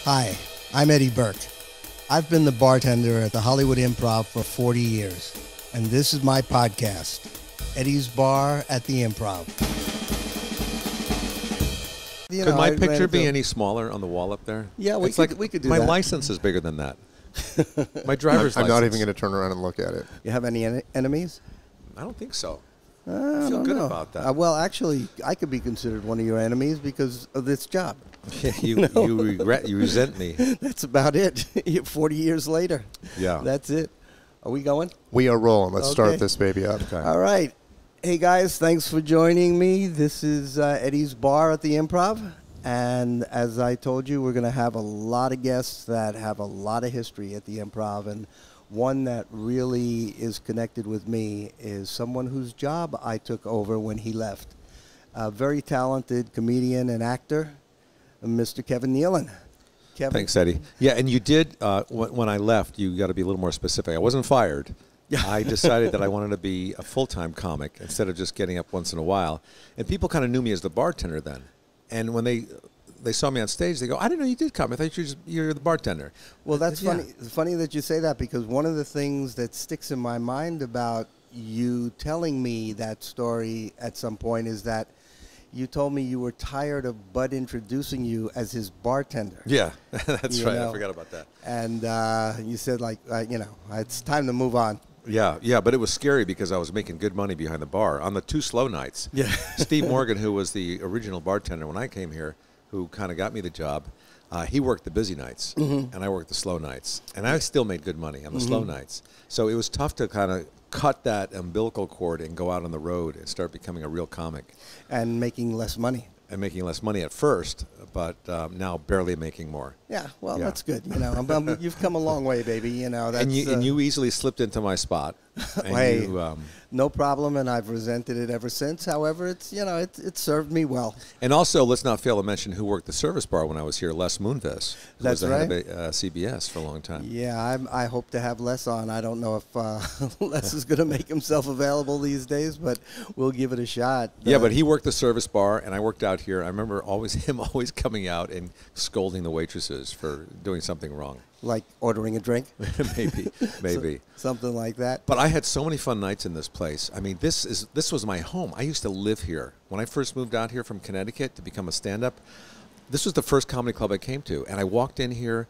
Hi, I'm Eddie Berke. I've been the bartender at the Hollywood Improv for 40 years, and this is my podcast, Eddie's Bar at the Improv. Could my picture be any smaller on the wall up there? Yeah, we could do my that. My license is bigger than that. My driver's license. I'm not even going to turn around and look at it. You have any enemies? I don't think so. I feel good know. about that. Well, actually, I could be considered one of your enemies because of this job. You resent me. That's about it. 40 years later. Yeah. That's it. Are we going? We are rolling. Let's Okay. start this baby up. Okay. All right. Hey, guys, thanks for joining me. This is Eddie's Bar at the Improv. And as I told you, we're going to have a lot of guests that have a lot of history at the Improv. And one that really is connected with me is someone whose job I took over when he left. A very talented comedian and actor, Mr. Kevin Nealon. Kevin. Thanks, Eddie. Yeah, and you did, when I left, you got to be a little more specific. I wasn't fired. I decided that I wanted to be a full-time comic instead of just getting up once in a while. And people kind of knew me as the bartender then. And when they saw me on stage, they go, I didn't know you did comedy. I thought you're the bartender. Well, that's Yeah. funny. It's funny that you say that because one of the things that sticks in my mind about you telling me that story at some point is that you told me you were tired of Bud introducing you as his bartender. Yeah, that's You right. know. I forgot about that. And you said, it's time to move on. Yeah, but it was scary because I was making good money behind the bar. On the 2 slow nights, Yeah. Steve Morgan, who was the original bartender when I came here, who kind of got me the job, he worked the busy nights, and I worked the slow nights. And I still made good money on the slow nights. So it was tough to kind of cut that umbilical cord and go out on the road and start becoming a real comic. And making less money. And making less money at first, but now barely making more. Yeah, well, Yeah. that's good. You've come a long way, baby. That's, And you easily slipped into my spot. And Hey. you, no problem, and I've resented it ever since. However, it served me well. And also, let's not fail to mention who worked the service bar when I was here, Les Moonves, who That's was the head right. of CBS for a long time. Yeah, I hope to have Les on. I don't know if Les is going to make himself available these days, but we'll give it a shot. Yeah, but he worked the service bar, and I worked out here. I remember him always coming out and scolding the waitresses for doing something wrong. Like ordering a drink? Maybe. Something like that. But I had so many fun nights in this place. I mean, this was my home. I used to live here. When I first moved out here from Connecticut to become a stand-up, this was the first comedy club I came to. And I walked in here,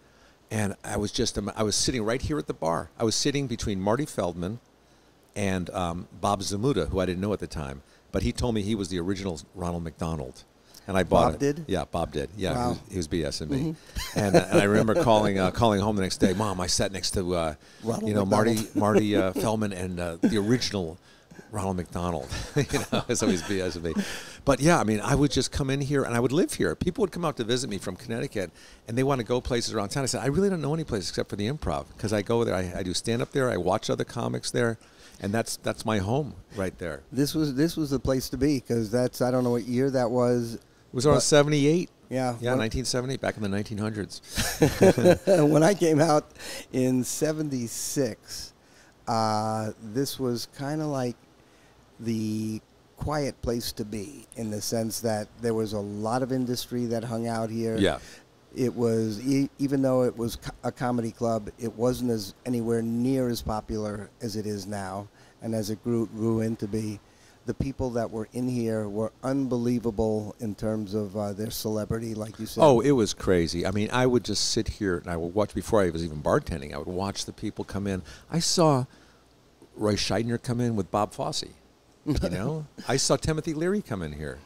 and I was sitting right here at the bar. I was sitting between Marty Feldman and Bob Zamuda, who I didn't know at the time. But he told me he was the original Ronald McDonald. And I bought Bob it. did? Yeah, Bob did. Yeah, Wow. he was BSing me. And I remember calling home the next day. Mom, I sat next to Marty Feldman and the original Ronald McDonald. So he's BSing me. But yeah, I mean, I would just come in here and I would live here. People would come out to visit me from Connecticut, and they want to go places around town. I said, I really don't know any place except for the Improv because I go there. I do stand up there. I watch other comics there. And that's my home right there. This was the place to be because I don't know what year that was. It was around 78. Yeah. Yeah, 1970, back in the 1900s. When I came out in 76, this was kind of like the quiet place to be in the sense that there was a lot of industry that hung out here. Yeah. It was, even though it was a comedy club, it wasn't anywhere near as popular as it is now. And as it grew into be, the people that were in here were unbelievable in terms of their celebrity, like you said. Oh, it was crazy. I mean, I would just sit here and I would watch, before I was even bartending, I would watch the people come in. I saw Roy Scheidner come in with Bob Fosse, I saw Timothy Leary come in here,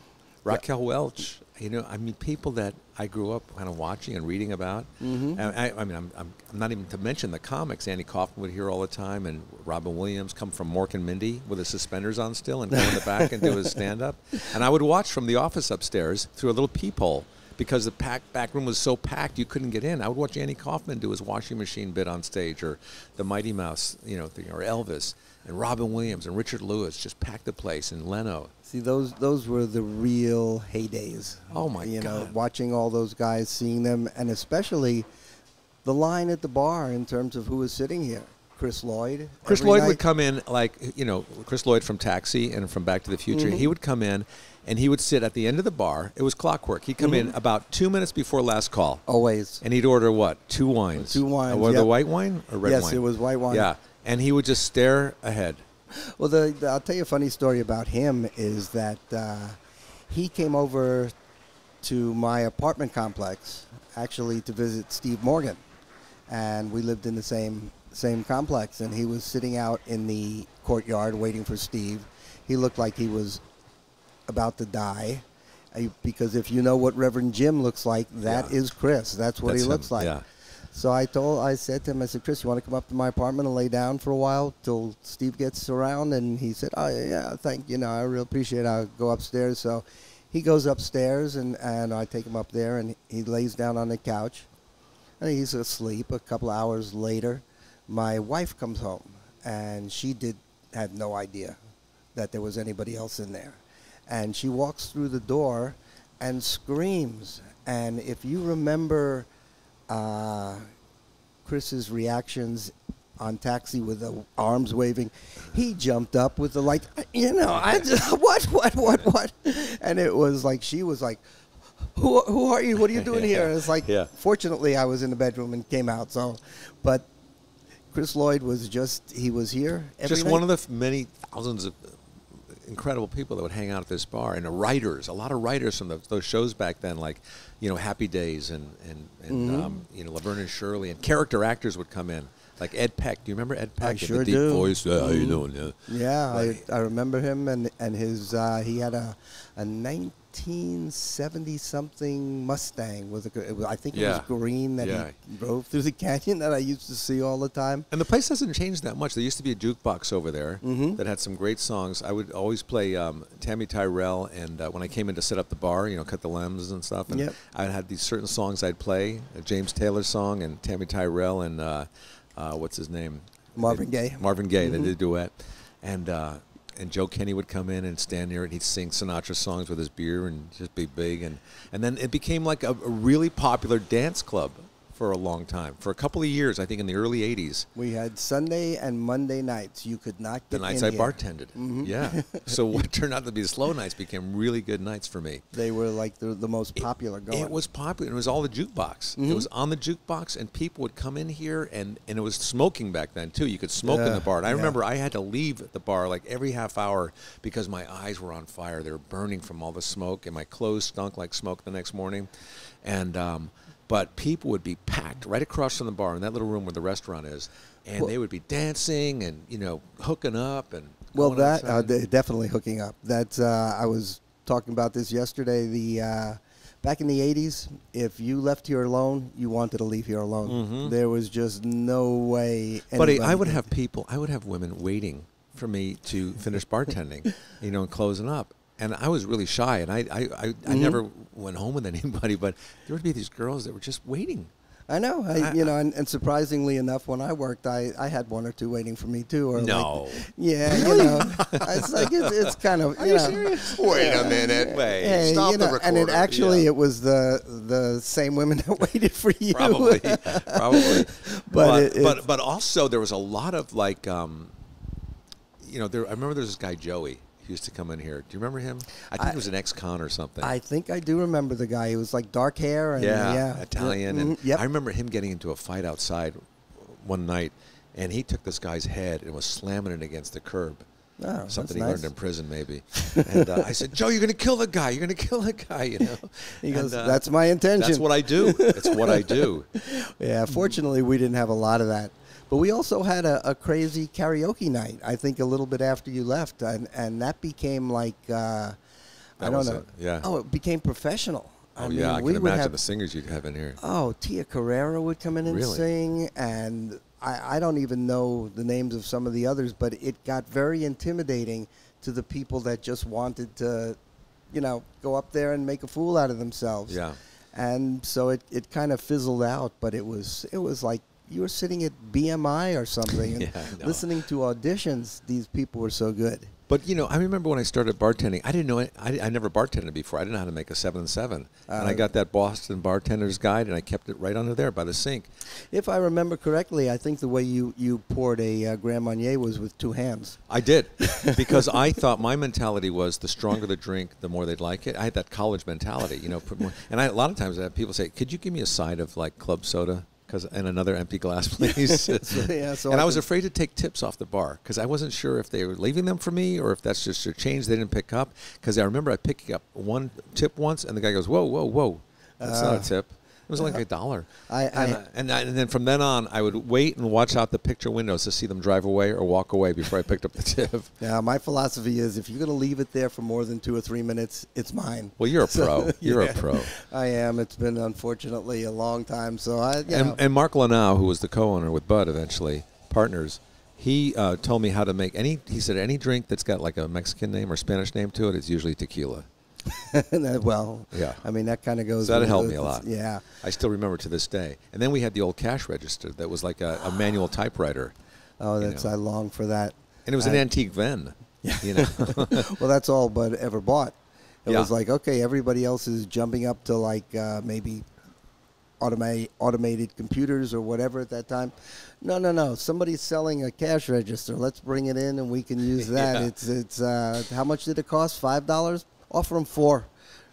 Raquel Welch. I mean, people that I grew up kind of watching and reading about. Mm-hmm. And I'm not even to mention the comics. Andy Kaufman would hear all the time, and Robin Williams come from Mork and Mindy with his suspenders on still and go in the back and do his stand-up. And I would watch from the office upstairs through a little peephole because the back room was so packed you couldn't get in. I would watch Andy Kaufman do his washing machine bit on stage, or the Mighty Mouse, thing, or Elvis. And Robin Williams and Richard Lewis just packed the place, and Leno. See, those were the real heydays. Oh, my God. Watching all those guys, seeing them, and especially the line at the bar in terms of who was sitting here. Chris Lloyd. Chris every Lloyd night. would come in, like, Chris Lloyd from Taxi and from Back to the Future. Mm-hmm. He would come in, and he would sit at the end of the bar. It was clockwork. He'd come in about 2 minutes before last call. Always. And he'd order what? 2 wines. 2 wines, Were yep. the white wine or red wine? Yes, it was white wine. Yeah. And he would just stare ahead. Well, I'll tell you a funny story about him is that he came over to my apartment complex actually to visit Steve Morgan, and we lived in the same complex, and he was sitting out in the courtyard waiting for Steve. He looked like he was about to die, because if you know what Reverend Jim looks like, that is Chris. That's what he looks like. Yeah. So I said to him, I said, Chris, you want to come up to my apartment and lay down for a while till Steve gets around? And he said, oh, yeah, thank you. I really appreciate it. I'll go upstairs. So he goes upstairs, and I take him up there, and he lays down on the couch. And he's asleep. A couple hours later, my wife comes home, and she had no idea that there was anybody else in there. And she walks through the door and screams. And if you remember Chris's reactions on Taxi with the arms waving, he jumped up with the like, I just, what? And it was like, she was like, who are you? What are you doing here? And it's like, fortunately, I was in the bedroom and came out. So, but Chris Lloyd was he was here every night. One of the many thousands of incredible people that would hang out at this bar, and a lot of writers from those shows back then, like Happy Days and Laverne and Shirley, and character actors would come in, like Ed Peck. Do you remember Ed Peck? I sure the deep do. voice. How you doing? Yeah, I remember him, and his he had a 1970 something Mustang I think it was green that he drove through the canyon that I used to see all the time. And the place hasn't changed that much. There used to be a jukebox over there that had some great songs. I would always play Tammy Tyrell, and when I came in to set up the bar, cut the limbs and stuff, and I had these certain songs I'd play, a James Taylor song and Tammy Tyrell and what's his name? Marvin Gaye. Marvin Gaye. They did a duet. And Joe Kenny would come in and stand there, and he'd sing Sinatra songs with his beer and just be big. And then it became like a really popular dance club for a long time. For a couple of years, I think in the early 80s. We had Sunday and Monday nights. You could not get the nights in I here. bartended. Yeah. So what turned out to be the slow nights became really good nights for me. They were like the most popular going. It was popular. It was all the jukebox. It was on the jukebox, and people would come in here, and it was smoking back then, too. You could smoke in the bar. And I remember I had to leave the bar like every half hour because my eyes were on fire. They were burning from all the smoke, and my clothes stunk like smoke the next morning. And but people would be packed right across from the bar in that little room where the restaurant is, and they would be dancing and hooking up and. Well, definitely hooking up. That's I was talking about this yesterday. Back in the 80s, if you left here alone, you wanted to leave here alone. There was just no way. But I would have women waiting for me to finish bartending, and closing up. And I was really shy, and I never went home with anybody, but there would be these girls that were just waiting. I know, and surprisingly enough, when I worked, I had one or two waiting for me too. Or no, it's like it's kind of. Are you serious? Wait a minute. Hey, Stop the recorder. And it was the same women that waited for you. Probably. But but also there was a lot of like, I remember there's this guy Joey. He used to come in here. Do you remember him? I think he was an ex-con or something. I think I do remember the guy. He was like dark hair. And, Italian. And I remember him getting into a fight outside one night, and he took this guy's head and was slamming it against the curb. Oh, something he nice. learned in prison, maybe. And I said, Joe, you're going to kill the guy. You're going to kill the guy, He goes, that's my intention. That's what I do. It's what I do. Yeah, fortunately, we didn't have a lot of that. But we also had a crazy karaoke night, I think a little bit after you left. And that became like, I don't know. It became professional. I can imagine the singers you'd have in here. Oh, Tia Carrera would come in and really? Sing. And I don't even know the names of some of the others, but it got very intimidating to the people that just wanted to, go up there and make a fool out of themselves. Yeah. And so it kind of fizzled out, but it was like, you were sitting at BMI or something and listening to auditions. These people were so good. But you know, I remember when I started bartending, I didn't know it. I never bartended before. I didn't know how to make a 7-7, and I got that Boston Bartender's Guide, and I kept it right under there by the sink. If I remember correctly, I think the way you poured a Grand Marnier was with two hands. I did, because I thought my mentality was the stronger the drink, the more they'd like it. I had that college mentality, you know. And a lot of times I have people say, "Could you give me a side of like club soda?" And another empty glass, please. And I was afraid to take tips off the bar because I wasn't sure if they were leaving them for me or if that's just a change they didn't pick up. Because I remember I picking up one tip once, and the guy goes, "Whoa, whoa, whoa, that's not a tip." It was like $1. And then from then on, I would wait and watch out the picture windows to see them drive away or walk away before I picked up the tip. Yeah, my philosophy is if you're going to leave it there for more than 2 or 3 minutes, it's mine. Well, you're a pro. You're a pro. I am. It's been, unfortunately, a long time. So And Mark Leno, who was the co-owner with Bud eventually, partners, he told me how to make he said any drink that's got like a Mexican name or Spanish name to it, it's usually tequila. Well, yeah. I mean, that kind of goes. So that helped me a lot. Yeah. I still remember to this day. And then we had the old cash register that was like a manual typewriter. Oh, I long for that. And it was an antique then. Yeah. You know. Well, that's all Bud ever bought. It Yeah. was like, okay, everybody else is jumping up to like maybe automated computers or whatever at that time. No. Somebody's selling a cash register. Let's bring it in and we can use that. Yeah. It's how much did it cost? $5? Offer them $4,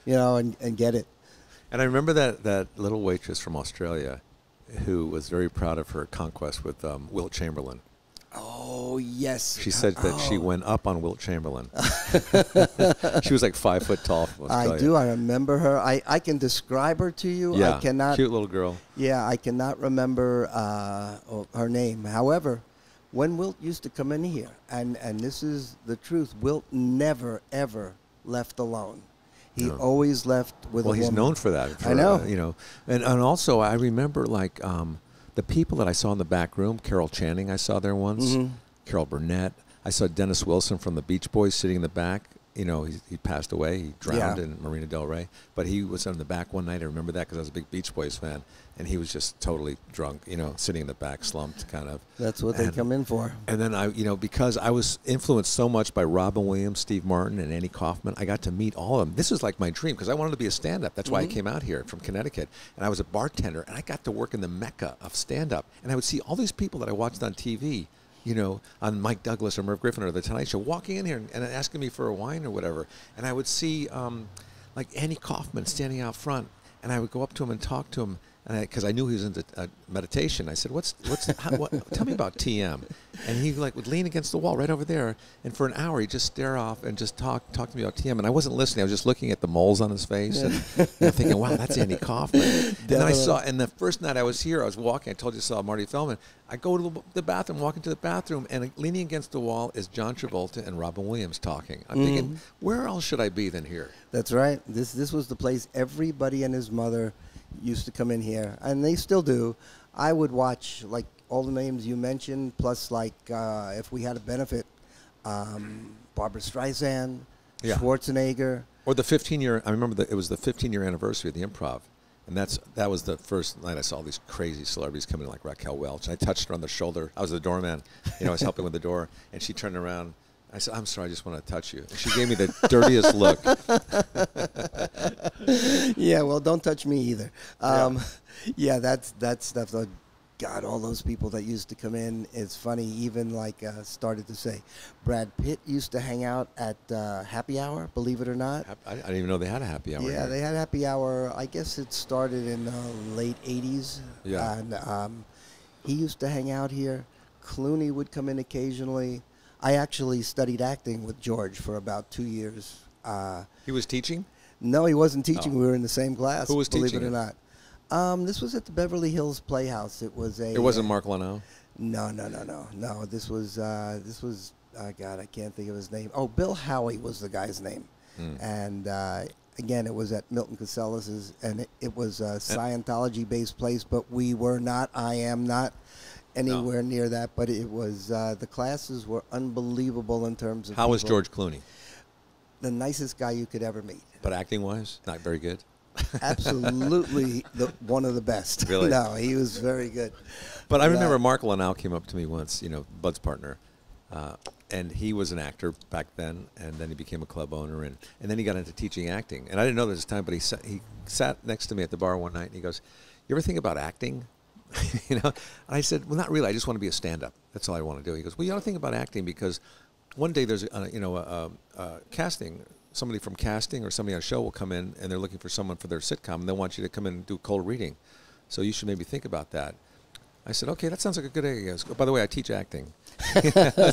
you know, and get it. And I remember that little waitress from Australia who was very proud of her conquest with Wilt Chamberlain. Oh, yes. She said that she went up on Wilt Chamberlain. She was like 5 foot tall from Australia. I do. I remember her. I can describe her to you. Yeah, I cannot. cute little girl. Yeah, I cannot remember her name. However, when Wilt used to come in here, and this is the truth, Wilt never, ever left alone. He always left with a woman. Well, he's known for that. I know. You know, and also I remember like the people that I saw in the back room. Carol Channing, I saw there once. Mm-hmm. Carol Burnett. I saw Dennis Wilson from the Beach Boys sitting in the back. You know, he passed away. He drowned in Marina Del Rey. But he was in the back one night. I remember that because I was a big Beach Boys fan. And he was just totally drunk, you know, sitting in the back, slumped kind of. That's what they come in for. And then because I was influenced so much by Robin Williams, Steve Martin, and Annie Kaufman, I got to meet all of them. This was like my dream because I wanted to be a stand-up. That's why I came out here from Connecticut. And I was a bartender, and I got to work in the mecca of stand-up. And I would see all these people that I watched on TV, you know, on Mike Douglas or Merv Griffin or The Tonight Show, walking in here and asking me for a wine or whatever. And I would see, like, Annie Kaufman standing out front, and I would go up to him and talk to him. Because I knew he was into meditation, I said, tell me about TM. And he would lean against the wall right over there, and for an hour he'd just stare off and just talk to me about TM. And I wasn't listening; I was just looking at the moles on his face and thinking, "Wow, that's Andy Kaufman." And then I saw, and the first night I was here, I was walking. I told you I saw Marty Feldman. I go to the bathroom, walk into the bathroom, and leaning against the wall is John Travolta and Robin Williams talking. I'm thinking, where else should I be than here? That's right. This was the place everybody and his mother used to come in here, and they still do. I would watch like all the names you mentioned, plus like if we had a benefit, Barbara Streisand, Schwarzenegger, or the 15-year. I remember it was the 15-year anniversary of the Improv, and that was the first night I saw all these crazy celebrities come in, like Raquel Welch. And I touched her on the shoulder. I was the doorman, you know, I was helping with the door, and she turned around. I said, "I'm sorry, I just want to touch you." And she gave me the dirtiest look. Yeah, well, don't touch me either. That's stuff. God, all those people that used to come in, it's funny. Even like started to say, Brad Pitt used to hang out at Happy Hour, believe it or not. I didn't even know they had a happy hour. Yeah, here. they had Happy Hour. I guess it started in the late 80s. Yeah. And he used to hang out here. Clooney would come in occasionally. I actually studied acting with George for about 2 years. He was teaching? No, he wasn't teaching. We were in the same class. Who was believe teaching it or not. This was at the Beverly Hills Playhouse. It was a. It wasn't Mark Leno? No. This was God, I can't think of his name. Oh, Bill Howey was the guy's name. And again, it was at Milton Casellas's, and it was a Scientology-based place, but we were not. I am not anywhere near that, but it was the classes were unbelievable in terms of. How was George Clooney? The nicest guy you could ever meet. But acting-wise, not very good? Absolutely one of the best. Really? No, he was very good. But I remember Mark Leno came up to me once, you know, Bud's partner, and he was an actor back then, and then he became a club owner, and then he got into teaching acting. And I didn't know this time, but he sat next to me at the bar one night, and he goes, "You ever think about acting?" You know, and I said, "Well, not really. I just want to be a stand-up. That's all I want to do." He goes, "Well, you ought to think about acting because one day there's a casting. Somebody from casting or somebody on a show will come in, and they're looking for someone for their sitcom, and they want you to come in and do cold reading. So you should maybe think about that." I said, "Okay, that sounds like a good idea." He goes, "Oh, by the way, I teach acting."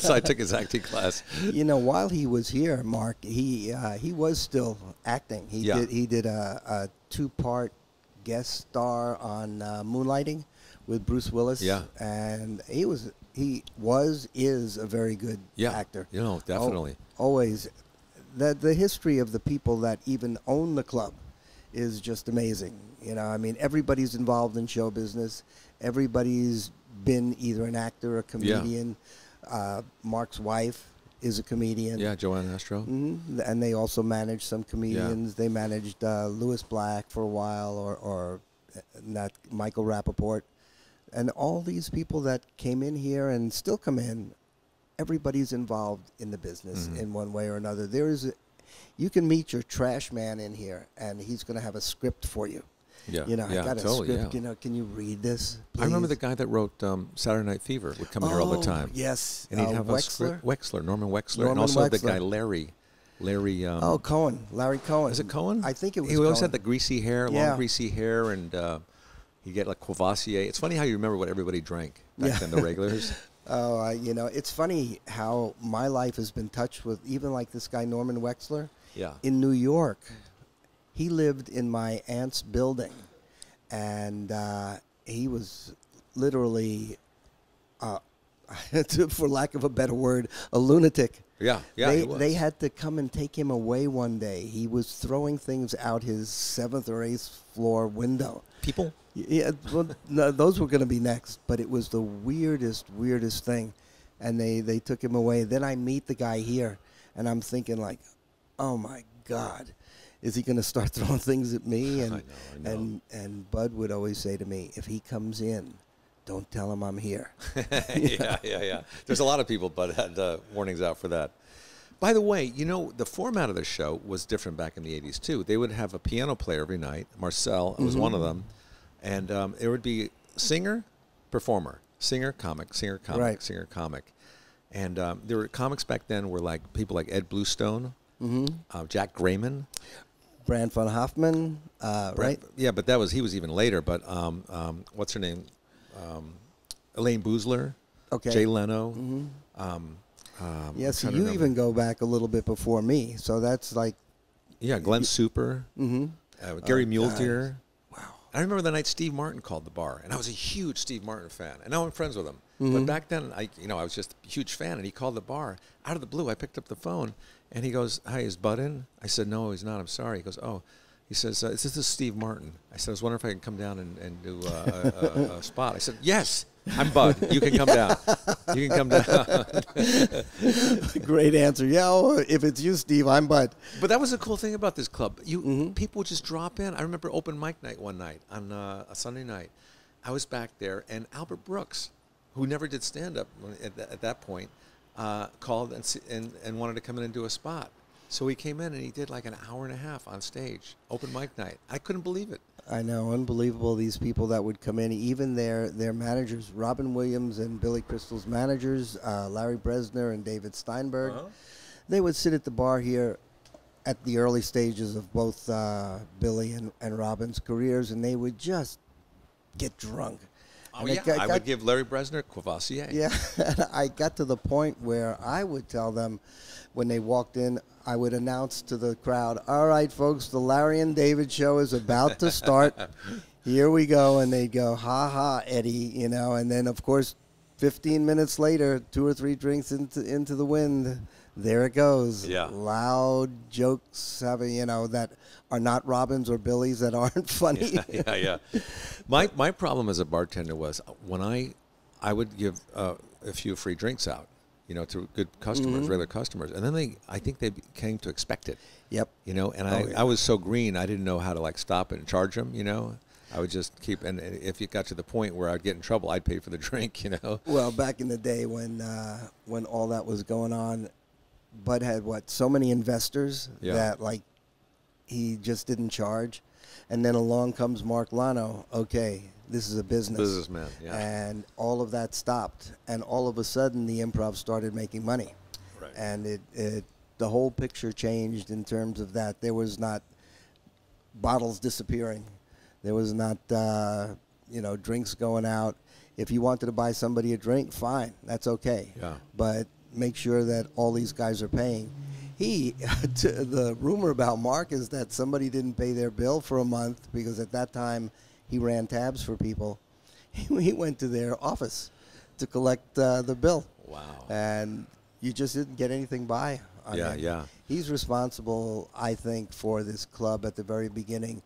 So I took his acting class. You know, while he was here, Mark, he was still acting. He did a 2-part guest star on Moonlighting with Bruce Willis. Yeah. And is a very good actor. You know, definitely. Always. The history of the people that even own the club is just amazing. You know, I mean, everybody's involved in show business. Everybody's been either an actor or a comedian. Mark's wife is a comedian. Yeah, Joanne Astro. Mm-hmm. And they also managed some comedians. Yeah. They managed Louis Black for a while, or not Michael Rappaport. And all these people that came in here and still come in, everybody's involved in the business in one way or another. You can meet your trash man in here, and he's going to have a script for you. Yeah, you know, I got a totally, script. You know, can you read this, please? I remember the guy that wrote Saturday Night Fever would come in here all the time. Yes, and he'd have Wexler? a script. Wexler, Norman Wexler, Norman and also the Wexler. guy Larry. Cohen, Larry Cohen. Is it Cohen? I think it was. He Cohen. always had the greasy hair, Yeah. long greasy hair, and he'd get like Courvoisier. It's funny how you remember what everybody drank back then, the regulars. Oh, you know, it's funny how my life has been touched with even like this guy Norman Wexler. Yeah. In New York, he lived in my aunt's building, and he was literally, for lack of a better word, a lunatic. Yeah, he was. They had to come and take him away one day. He was throwing things out his 7th or 8th floor window. People? Yeah, well, no, those were going to be next, but it was the weirdest thing, and they took him away. Then I meet the guy here, and I'm thinking like, oh my God, is he going to start throwing things at me? And I know. And Bud would always say to me, if he comes in, don't tell him I'm here. Yeah. There's a lot of people, but had warnings out for that. By the way, you know, the format of the show was different back in the 80s, too. They would have a piano player every night. Marcel was one of them. And it would be singer, performer, singer, comic, singer, comic, Right. singer, comic. And there were comics back then were like people like Ed Bluestone, Jack Grayman. Brand von Hoffman, right? Yeah, but he was even later. But what's her name? Elaine Boozler. Okay. Jay Leno. Yes, you even go back a little bit before me, so that's like... Yeah, Glenn Super. Gary Muledeer. Wow. I remember the night Steve Martin called the bar, and I was a huge Steve Martin fan, and now I'm friends with him. But back then, I was just a huge fan, and he called the bar. Out of the blue, I picked up the phone, and he goes, "Hi, is Bud in?" I said, "No, he's not. I'm sorry." He goes, "Oh." He says, "This is Steve Martin." I said, "I was wondering if I can come down and do a spot." I said, "Yes, I'm Bud. You can come down. You can come down." Great answer. Yeah, oh, if it's you, Steve, I'm Bud. But that was the cool thing about this club. People would just drop in. I remember open mic night one night on a Sunday night. I was back there, and Albert Brooks, who never did stand-up at that point, called and wanted to come in and do a spot. So he came in and he did like an hour and a half on stage, open mic night. I couldn't believe it. I know, unbelievable, these people that would come in, even their managers, Robin Williams and Billy Crystal's managers, Larry Bresner and David Steinberg, they would sit at the bar here at the early stages of both Billy and Robin's careers, and they would just get drunk. Oh, yeah, I would give Larry Bresner Courvoisier. Yeah, and I got to the point where I would tell them when they walked in, I would announce to the crowd, "All right, folks, the Larry and David show is about to start. Here we go." And they'd go, "Ha ha, Eddie," you know. And then, of course, 15 minutes later, 2 or 3 drinks into the wind, there it goes. Yeah. Loud jokes, that are not Robin's or Billy's, that aren't funny. Yeah. My problem as a bartender was when I would give a few free drinks out, to good customers, regular customers, and then I think they came to expect it. Yep. And I was so green, I didn't know how to stop it and charge them. I would just keep, and if it got to the point where I'd get in trouble, I'd pay for the drink, you know. Well, back in the day when all that was going on, Bud had so many investors that like he just didn't charge, and then along comes Mark Leno. Okay, this is a Businessman, yeah. And all of that stopped, and all of a sudden the Improv started making money, Right. and the whole picture changed in terms of that. There was not bottles disappearing. There was not, drinks going out. If you wanted to buy somebody a drink, fine, that's okay. Yeah. But make sure that all these guys are paying. The rumor about Mark is that somebody didn't pay their bill for a month because at that time he ran tabs for people. He went to their office to collect the bill. Wow. And you just didn't get anything by on Yeah, him. yeah. He's responsible, I think, for this club at the very beginning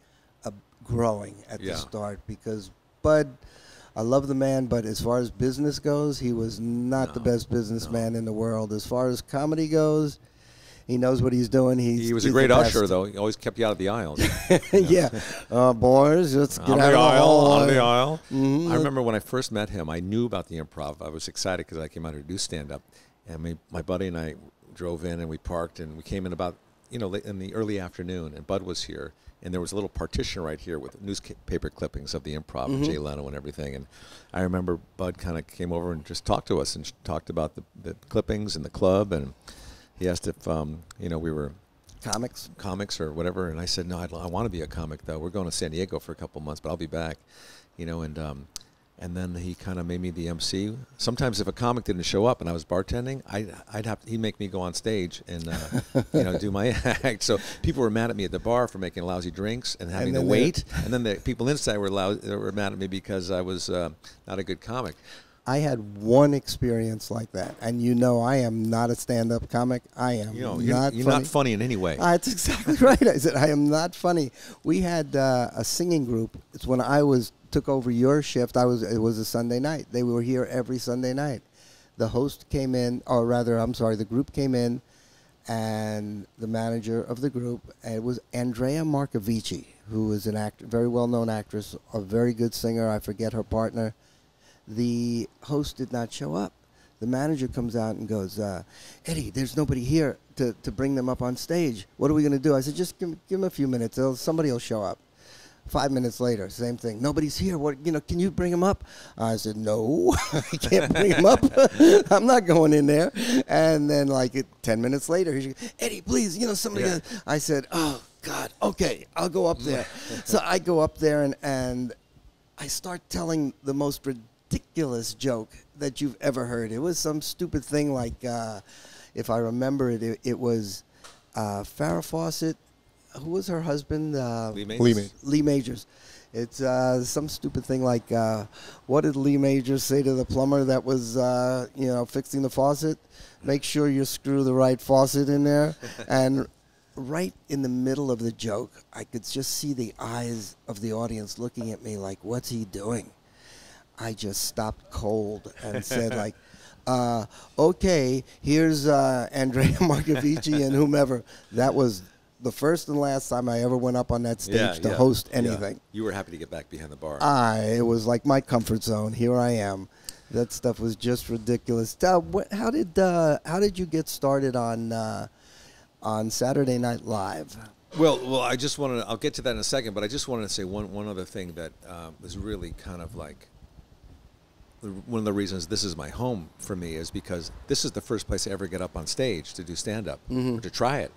of growing at the start because Bud, I love the man, but as far as business goes, he was not the best businessman in the world. As far as comedy goes, he knows what he's doing. He was a great usher, though. He always kept you out of the aisles. Yeah. Boys, let's get on out the of the aisle, hall. on the aisle. Mm-hmm. I remember when I first met him, I knew about the Improv. I was excited because I came out here to do stand-up. And my buddy and I drove in, and we parked, and we came in about, in the early afternoon, and Bud was here. And there was a little partition right here with newspaper clippings of the Improv, and Jay Leno and everything. And I remember Bud kind of came over and just talked to us and talked about the clippings and the club. And he asked if, we were comics or whatever. And I said, no, I want to be a comic, though. We're going to San Diego for a couple months, but I'll be back, And then he kind of made me the MC. Sometimes if a comic didn't show up and I was bartending, he'd make me go on stage and do my act. So people were mad at me at the bar for making lousy drinks and having to wait. And then the people inside were mad at me because I was not a good comic. I had one experience like that, and I am not a stand-up comic. I am you're funny. not funny in any way. That's exactly right. I said I am not funny. We had a singing group. It's when I took over your shift. It was a Sunday night. They were here every Sunday night. The host came in, or rather, I'm sorry, the group came in, and the manager of the group, and it was Andrea Marcovici, who is an actor, very well-known actress, a very good singer. I forget her partner. The host did not show up. The manager comes out and goes, Eddie, there's nobody here to bring them up on stage. What are we going to do? I said, just give them a few minutes. Somebody will show up. 5 minutes later, same thing. Nobody's here. Can you bring him up? I said, no, I can't bring him up. I'm not going in there. And then 10 minutes later, he goes, Eddie, please, somebody. Yeah. I said, oh, God, okay, I'll go up there. So I go up there and I start telling the most ridiculous joke that you've ever heard. It was some stupid thing like, if I remember it, it was Farrah Fawcett. Who was her husband? Lee Majors. It's some stupid thing like, what did Lee Majors say to the plumber that was, fixing the faucet? Make sure you screw the right faucet in there. And right in the middle of the joke, I could just see the eyes of the audience looking at me like, what's he doing? I just stopped cold and said okay, here's Andrea Marcovici and whomever. That was the first and last time I ever went up on that stage to host anything. Yeah. You were happy to get back behind the bar. It was like my comfort zone. Here I am. That stuff was just ridiculous. How did you get started on Saturday Night Live? Well, I just wanted to, I'll get to that in a second, but I just wanted to say one other thing that was really kind of like one of the reasons this is my home for me is because this is the first place I ever get up on stage to do stand-up, or to try it.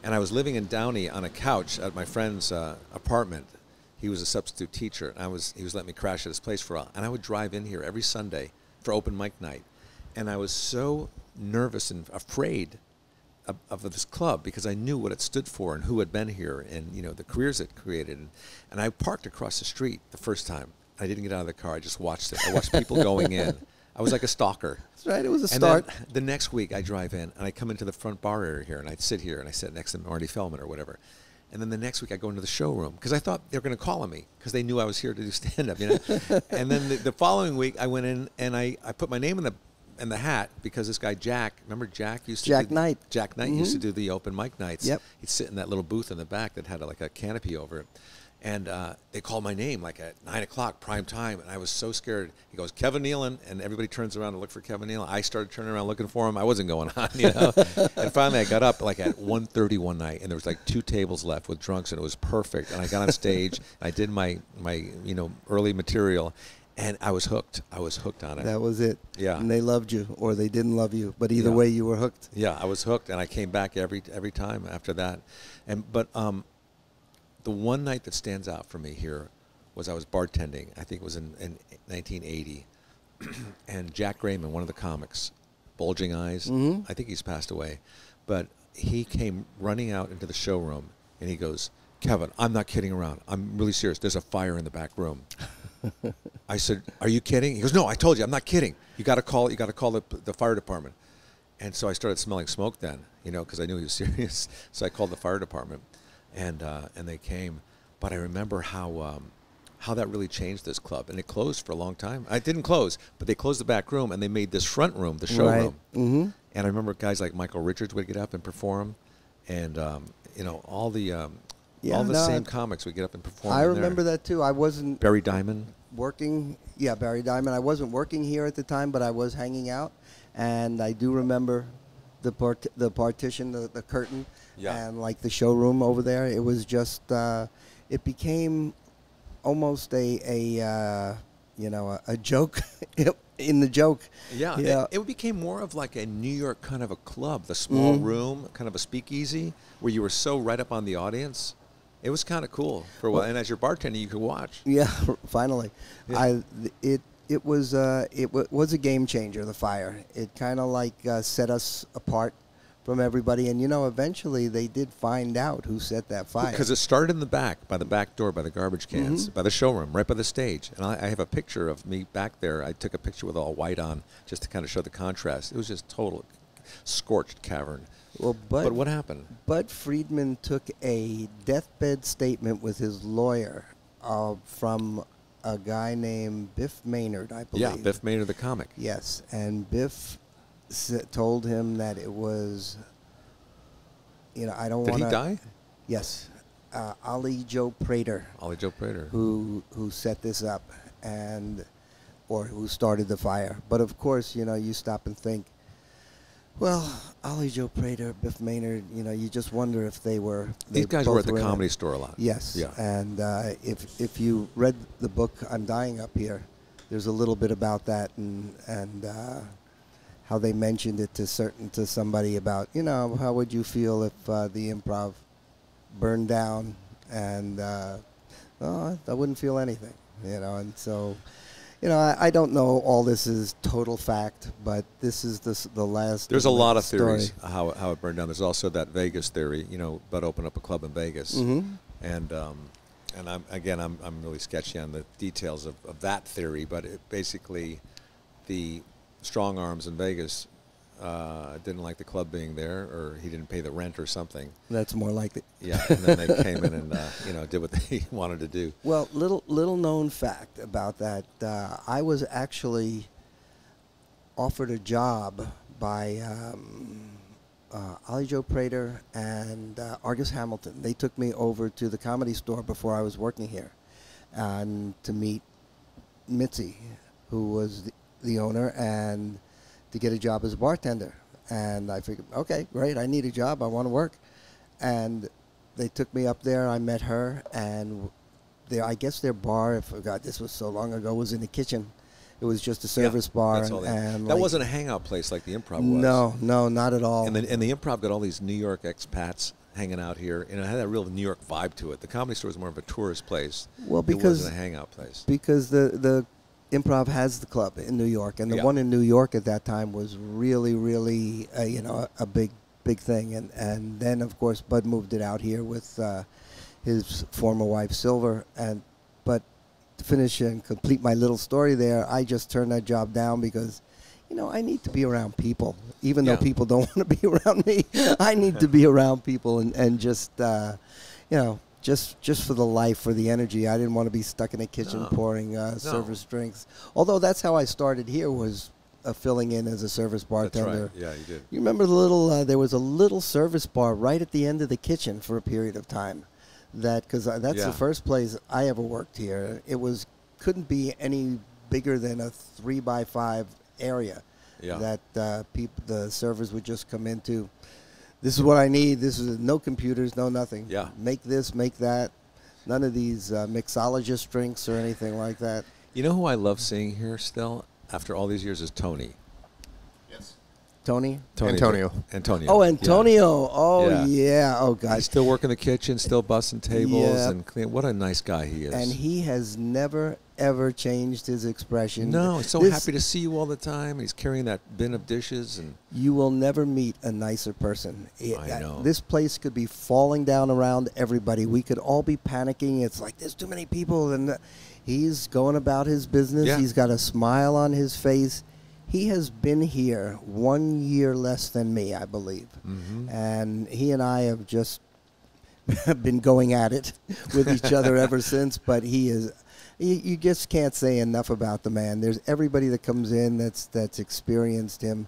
And I was living in Downey on a couch at my friend's apartment. He was a substitute teacher. And he was letting me crash at his place for a while. And I would drive in here every Sunday for open mic night. And I was so nervous and afraid of this club because I knew what it stood for and who had been here and, the careers it created. And I parked across the street the first time. I didn't get out of the car. I just watched it. I watched people going in. I was like a stalker. That's right. It was a start. And then the next week I drive in and I come into the front bar area here and I sit here and I sit next to Marty Feldman or whatever. And then the next week I go into the showroom because I thought they were going to call on me because they knew I was here to do stand-up, And then the following week I went in and I put my name in the hat because this guy Jack, remember Jack used to Knight. Jack Knight used to do the open mic nights. Yep. He'd sit in that little booth in the back that had like a canopy over it. And they called my name like at 9 o'clock, prime time, and I was so scared. He goes, Kevin Nealon, and everybody turns around to look for Kevin Nealon. I started turning around looking for him. I wasn't going on, you know. And finally I got up like at 1:30 one night, and there was like 2 tables left with drunks, and it was perfect. And I got on stage, I did my you know, early material, and I was hooked. I was hooked on it. That was it. Yeah. And they loved you, or they didn't love you, but either Yeah. way, you were hooked. Yeah, I was hooked, and I came back every time after that. But the one night that stands out for me here was I was bartending. I think it was in 1980, and Jack Grayman, one of the comics, bulging eyes. I think he's passed away, but he came running out into the showroom, and he goes, Kevin, I'm not kidding around. I'm really serious. There's a fire in the back room. I said, are you kidding? He goes, no, I told you, I'm not kidding. You got to call the fire department. And so I started smelling smoke then, you know, because I knew he was serious. So I called the fire department, and they came. But I remember how that really changed this club, and it closed for a long time. It didn't close, but they closed the back room, and they made this front room the showroom. Mm-hmm. And I remember guys like Michael Richards would get up and perform, and you know, all the same comics would get up and perform. I remember that too. I wasn't Barry Diamond. working. Yeah, Barry Diamond. I wasn't working here at the time, but I was hanging out, and I do remember the partition, the curtain, and like the showroom over there. It was just it became almost a joke in the joke. Yeah. It became more of like a New York kind of a club, the small room, kind of a speakeasy, where you were so right up on the audience. It was kind of cool for a while, and as your bartender, you could watch. Yeah, finally, Yeah. It was a game changer. The fire, it kind of like set us apart from everybody, and you know, eventually they did find out who set that fire. Because it started in the back, by the back door, by the garbage cans, by the showroom, right by the stage. And I have a picture of me back there. I took a picture with all white on, just to kind of show the contrast. It was just total scorched cavern. Well, but what happened? Bud Friedman took a deathbed statement with his lawyer from a guy named Biff Maynard, I believe. Yeah, Biff Maynard, the comic. Yes, and Biff told him that it was, you know, I don't want to... Did he die? Yes. Ollie Joe Prater. Ollie Joe Prater. Who set this up, or who started the fire. But of course, you know, you stop and think, well, Ollie Joe Prater, Biff Maynard, you know, you just wonder if they were... These guys were at the Comedy Store a lot. Yes. Yeah. And if you read the book, I'm Dying Up Here, there's a little bit about that and how they mentioned it to somebody about, you know, how would you feel if the Improv burned down, and I wouldn't feel anything, you know. And so, you know, I don't know all this is total fact, but this is the last. There's a lot of theories how it burned down. There's also that Vegas theory, you know, Bud opened up a club in Vegas, and I'm really sketchy on the details of that theory, but basically the strong arms in Vegas didn't like the club being there, or he didn't pay the rent or something. That's more like it. Yeah, and then they came in and you know, did what they wanted to do. Well, little known fact about that, I was actually offered a job by Ollie Joe Prater and Argus Hamilton. They took me over to the Comedy Store before I was working here, and to meet Mitzi, who was the owner, and to get a job as a bartender. And I figured, okay, great, I need a job, I want to work. And they took me up there, I met her, and I guess their bar, this was so long ago, was in the kitchen. It was just a service bar. That's all and that like, wasn't a hangout place like the Improv was. No, not at all. And the Improv got all these New York expats hanging out here, and it had that real New York vibe to it. The Comedy Store was more of a tourist place. Well, because it wasn't a hangout place. Because the Improv has the club in New York, and the one in New York at that time was really, really, you know, a big thing. And then, of course, Bud moved it out here with his former wife, Silver. But to finish and complete my little story there, I just turned that job down because, you know, I need to be around people. Even though people don't want to be around me, I need to be around people and just, you know, just for the life, for the energy. I didn't want to be stuck in a kitchen pouring service drinks. Although that's how I started here, was filling in as a service bartender. That's right. Yeah, you did. You remember the little, there was a little service bar right at the end of the kitchen for a period of time. that because that's Yeah. the first place I ever worked here. It couldn't be any bigger than a 3x5 area Yeah. that the servers would just come into. This is what I need. This is no computers, no nothing. Yeah. Make this, make that. None of these mixologist drinks or anything like that. You know who I love seeing here still after all these years is Tony. Yes. Tony? Antonio. Antonio. Oh, Antonio. Yeah. Oh, Yeah. yeah. Oh, He's gosh. still working the kitchen, still busting tables Yeah. and clean. What a nice guy he is. And he has never, ever changed his expression. No, he's so This- happy to see you all the time. He's carrying that bin of dishes and You will never meet a nicer person. I know. This place could be falling down around everybody. We could all be panicking. It's like there's too many people, and he's going about his business. Yeah. He's got a smile on his face. He has been here 1 year less than me, I believe, and he and I have just been going at it with each other ever since. But he is. You just can't say enough about the man. There's everybody that comes in that's experienced him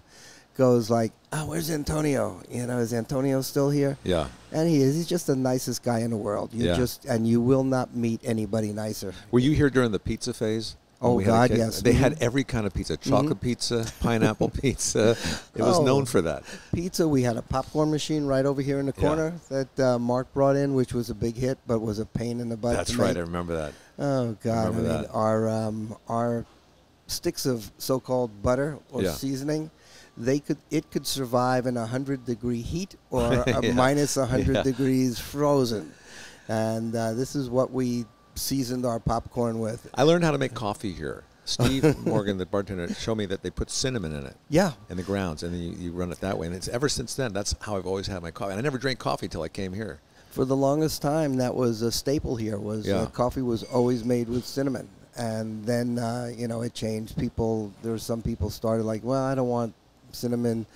goes like, oh, where's Antonio? You know, is Antonio still here? yeah. And he is. He's just the nicest guy in the world. You will not meet anybody nicer. Were you here during the pizza phase? When Oh, we had a God, kid? yes. They Mhm. had every kind of pizza. Chocolate pizza, pineapple pizza. It was Oh. known for that. Pizza, we had a popcorn machine right over here in the Yeah. corner that Mark brought in, which was a big hit, but was a pain in the butt. That's to right. make. I remember that. Oh God! remember that. Our sticks of so-called butter or Yeah. seasoning, it could survive in 100-degree heat or a Yeah. minus 100 Yeah. degrees frozen, and this is what we seasoned our popcorn with. I learned how to make coffee here. Steve Morgan, the bartender, showed me that they put cinnamon in it. Yeah. In the grounds, and then you run it that way. And it's ever since then, that's how I've always had my coffee. And I never drank coffee till I came here. For the longest time, that was a staple here. Yeah. Coffee was always made with cinnamon, and then it changed. There were some people started like, well, I don't want cinnamon.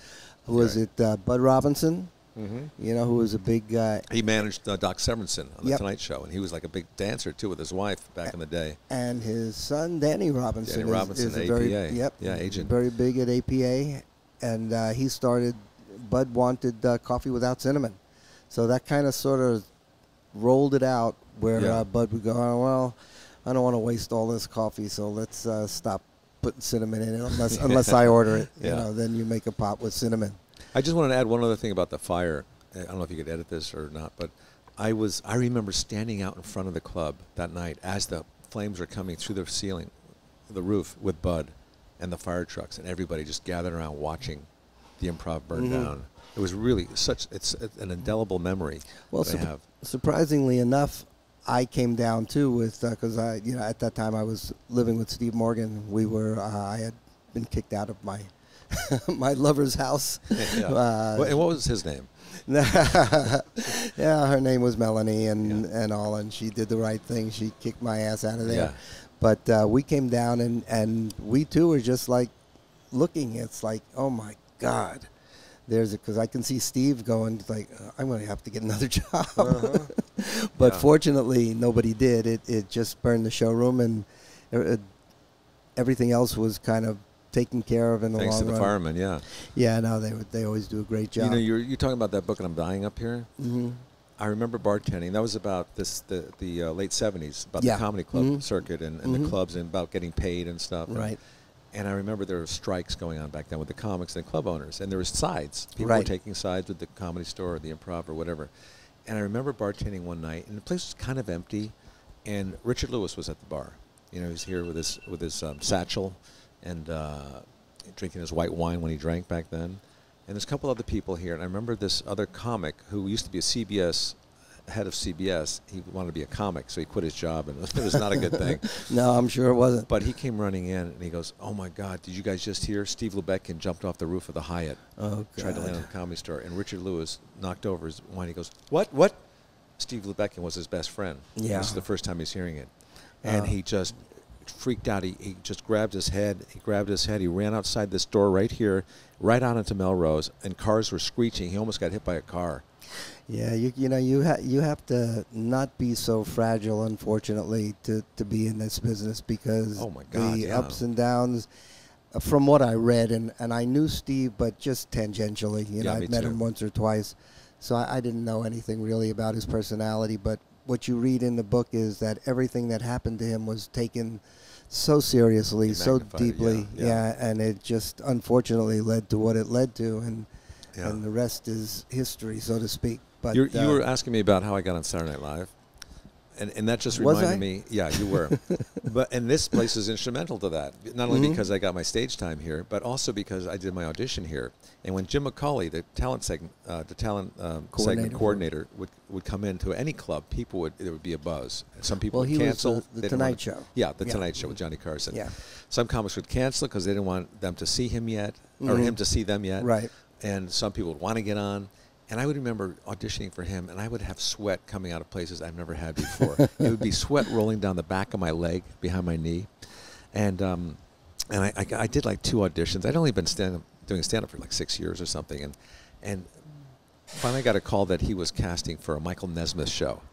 Who was it? Bud Robinson. Mm-hmm. Who was a big guy. He managed Doc Severinsen on the Yep. Tonight Show, and he was like a big dancer too with his wife back in the day. And his son, Danny Robinson. Danny Robinson, is a APA. very, Yeah, agent. Very big at APA, and he started. Bud wanted coffee without cinnamon, so that kind of sort of rolled it out where Yeah. Bud would go, oh, well, I don't want to waste all this coffee, so let's stop putting cinnamon in it unless I order it. Yeah. Then you make a pot with cinnamon. I just wanted to add one other thing about the fire. I don't know if you could edit this or not, but I remember standing out in front of the club that night as the flames were coming through the ceiling, the roof, with Bud and the fire trucks, and everybody just gathered around watching the Improv burn down. It was really it's an indelible memory that I have. Surprisingly enough, I came down too with because at that time I was living with Steve Morgan. I had been kicked out of my my lover's house. Yeah. And what was his name? Yeah, her name was Melanie, and all, and she did the right thing. She kicked my ass out of there. Yeah. But we came down, and we too were just like looking. It's like, oh my God, because I can see Steve going like, I'm going to have to get another job. But Yeah. fortunately, nobody did. It just burned the showroom, and everything else was kind of taken care of in the Thanks long to the run. firemen, yeah. Yeah, no, they always do a great job. You know, you're talking about that book, and I'm dying up here. Mm-hmm. I remember bartending. That was about the late 70s, about Yeah. the comedy club Mhm. circuit and Mhm. the clubs, and about getting paid and stuff. Right. And I remember there were strikes going on back then with the comics and club owners, and there was sides. People Right. were taking sides with the Comedy Store or the Improv or whatever. And I remember bartending one night, and the place was kind of empty, and Richard Lewis was at the bar. You know, he was here with his satchel and drinking his white wine when he drank back then. And there's a couple other people here, and I remember this other comic who used to be a CBS head of CBS. He wanted to be a comic, so he quit his job, and it was not a good thing. No, I'm sure it wasn't. But he came running in, and he goes, "Oh my God, did you guys just hear? Steve Lubekin jumped off the roof of the Hyatt, Oh, tried to God. land on the Comedy Store, and Richard Lewis knocked over his wine." He goes, "What? Steve Lubekin was his best friend. Yeah. This is the first time he's hearing it, and he just freaked out. He just grabbed his head. He ran outside this door right here, right out into Melrose, and cars were screeching. He almost got hit by a car. Yeah, you have to not be so fragile, unfortunately, to be in this business because Oh, my God, the yeah. ups and downs. From what I read, and I knew Steve, but just tangentially. Yeah, me I'd met too. him once or twice, so I didn't know anything really about his personality. But what you read in the book is that everything that happened to him was taken so seriously, so magnified it, deeply, and it just unfortunately led to what it led to, and the rest is history, so to speak. But you were asking me about how I got on Saturday Night Live, and that just Was reminded I? me. Yeah, you were. And this place is instrumental to that. Not only because I got my stage time here, but also because I did my audition here. And when Jim McCauley, the talent segment coordinator, would come into any club, there would be a buzz. Some people would he cancel. was the Tonight Show. Yeah, the Tonight Show with Johnny Carson. Yeah. Some comics would cancel because they didn't want them to see him yet, or him to see them yet. Right. And some people would want to get on. And I would remember auditioning for him, and I would have sweat coming out of places I've never had before. It would be sweat rolling down the back of my leg, behind my knee. And I did like 2 auditions. I'd only been doing stand-up for like 6 years or something. And finally got a call that he was casting for a Michael Nesmith show,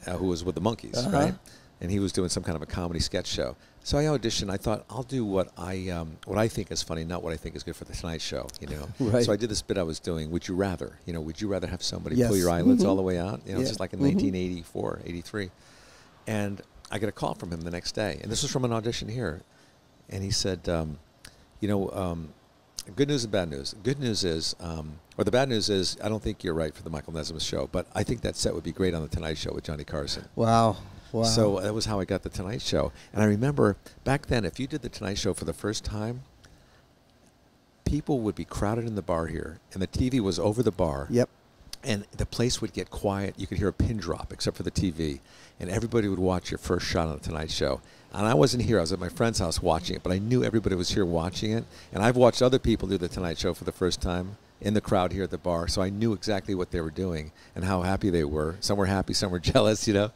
who was with the Monkees, right? And he was doing some kind of a comedy sketch show. So I auditioned. I thought, I'll do what I think is funny, not what I think is good for the Tonight Show, you know. Right. So I did this bit I was doing, Would You Rather? You know, would you rather have somebody Yes. pull your eyelids all the way out? You know, Yeah. just like in 1984, 83. And I get a call from him the next day. And this was from an audition here. And he said, good news and bad news. Good news is, or the bad news is, I don't think you're right for the Michael Nesmith show, but I think that set would be great on the Tonight Show with Johnny Carson. Wow. So that was how I got the Tonight Show. And I remember back then, if you did the Tonight Show for the first time, people would be crowded in the bar here, and the TV was over the bar. Yep. And the place would get quiet. You could hear a pin drop, except for the TV. And everybody would watch your first shot on the Tonight Show. And I wasn't here. I was at my friend's house watching it, but I knew everybody was here watching it. And I've watched other people do the Tonight Show for the first time in the crowd here at the bar, so I knew exactly what they were doing and how happy they were. Some were happy, some were jealous, you know.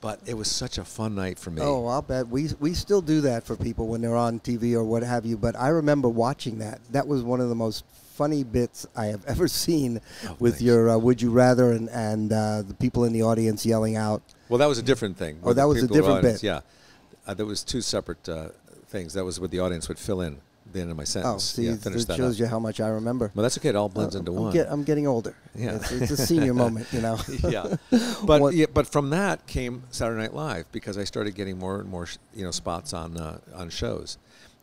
But it was such a fun night for me. Oh, I'll bet. We still do that for people when they're on TV or what have you. But I remember watching that. That was one of the most funny bits I have ever seen with your Would You Rather and the people in the audience yelling out. Well, that was a different thing. Oh, that was a different bit. Yeah. There was 2 separate things. That was what the audience would fill in the end of my sentence. See, finish it that shows up. you how much I remember. Well, that's okay. It all blends into one. I'm getting older. Yeah. It's a senior moment, you know. Yeah. But from that came Saturday Night Live, because I started getting more and more spots on shows.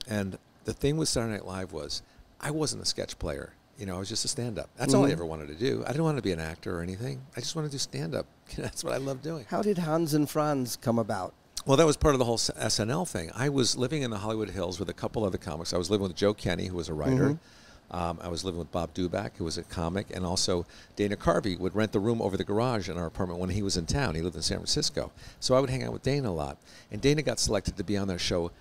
And the thing with Saturday Night Live was I wasn't a sketch player. You know, I was just a stand-up. That's all I ever wanted to do. I didn't want to be an actor or anything. I just wanted to do stand-up. That's what I love doing. How did Hans and Franz come about? Well, that was part of the whole SNL thing. I was living in the Hollywood Hills with a couple other comics. I was living with Joe Kenny, who was a writer. I was living with Bob Duback, who was a comic, and also Dana Carvey would rent the room over the garage in our apartment when he was in town. He lived in San Francisco. So I would hang out with Dana a lot. And Dana got selected to be on their show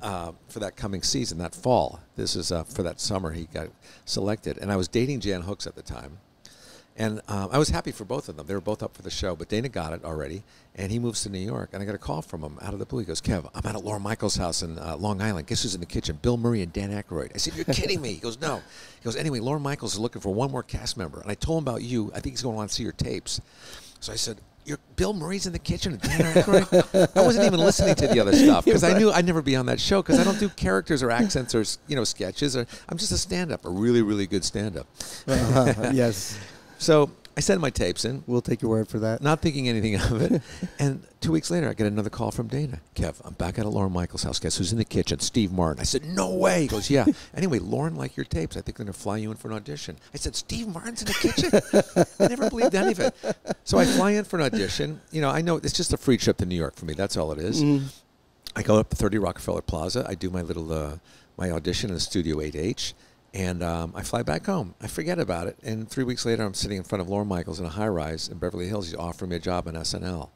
for that coming season, that fall. This is for that summer he got selected. And I was dating Jan Hooks at the time. And I was happy for both of them. They were both up for the show, but Dana got it already, and he moves to New York. And I got a call from him out of the blue. He goes, Kev, I'm out at Lorne Michaels' house in Long Island. Guess who's in the kitchen? Bill Murray and Dan Aykroyd. I said, you're kidding me. He goes, no. He goes, anyway, Lorne Michaels is looking for one more cast member. And I told him about you. I think he's going to want to see your tapes. So I said, Bill Murray's in the kitchen and Dan Aykroyd? I wasn't even listening to the other stuff because I knew I'd never be on that show because I don't do characters or accents or sketches. I'm just a stand-up, a really, really good stand-up. Yes. So I sent my tapes in. We'll take your word for that. Not thinking anything of it. And 2 weeks later, I get another call from Dana. Kev, I'm back at Lorne Michaels' house. Guess who's in the kitchen? Steve Martin. I said, no way. He goes, yeah. Anyway, Lorne liked your tapes. I think they're going to fly you in for an audition. I said, Steve Martin's in the kitchen? I never believed any of it. So I fly in for an audition. I know it's just a free trip to New York for me. That's all it is. I go up to 30 Rockefeller Plaza. I do my little my audition in Studio 8H. And I fly back home. I forget about it. And 3 weeks later, I'm sitting in front of Lorne Michaels in a high-rise in Beverly Hills. He's offering me a job on SNL.